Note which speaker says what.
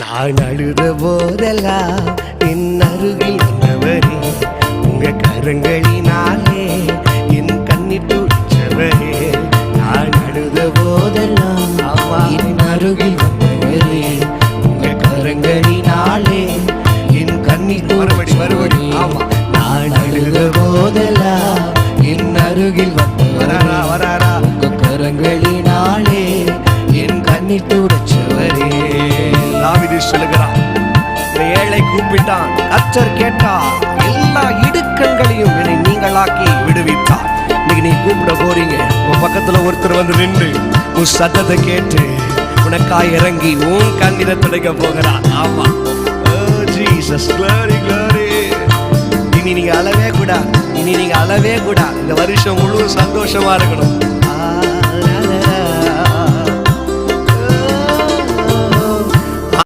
Speaker 1: நான் அழுத போதெல்லாம் என் அருகில் வந்தவரே, உங்க கரங்களினாலே என் கண்ணீர் துடைச்சவரே. நான் அழுத போதெல்லாம் என் அருகில் வந்தவரே, உங்க கரங்களினாலே என் கண்ணீர் மறுபடி ஆமா. நான் அழுத போதெல்லாம் என் அருகில் வராரா உங்க கரங்களினாலே என் கண்ணீர் துடைச்சவரே. தாவீது சொல்லுகிறான், ஏழை கூப்பிட்டான், கர்த்தர் கேட்டார், எல்லா இடுக்கண்களையும் என்னை நீங்களாக்கி விடுவித்தார். இன்னைக்கு நீ கூப்பிட போறீங்க, உன் பக்கத்துல ஒருத்தர் வந்து நின்று உன் சத்தத்தை கேட்டு உனக்காய் இறங்கி உன் கண்ணீரை துடைக்க போகிறான். ஆமா, ஜீசஸ் glory glory. இனி நீங்க அழவே கூடாது, இந்த வருஷம் முழு சந்தோஷமா இருக்கணும்.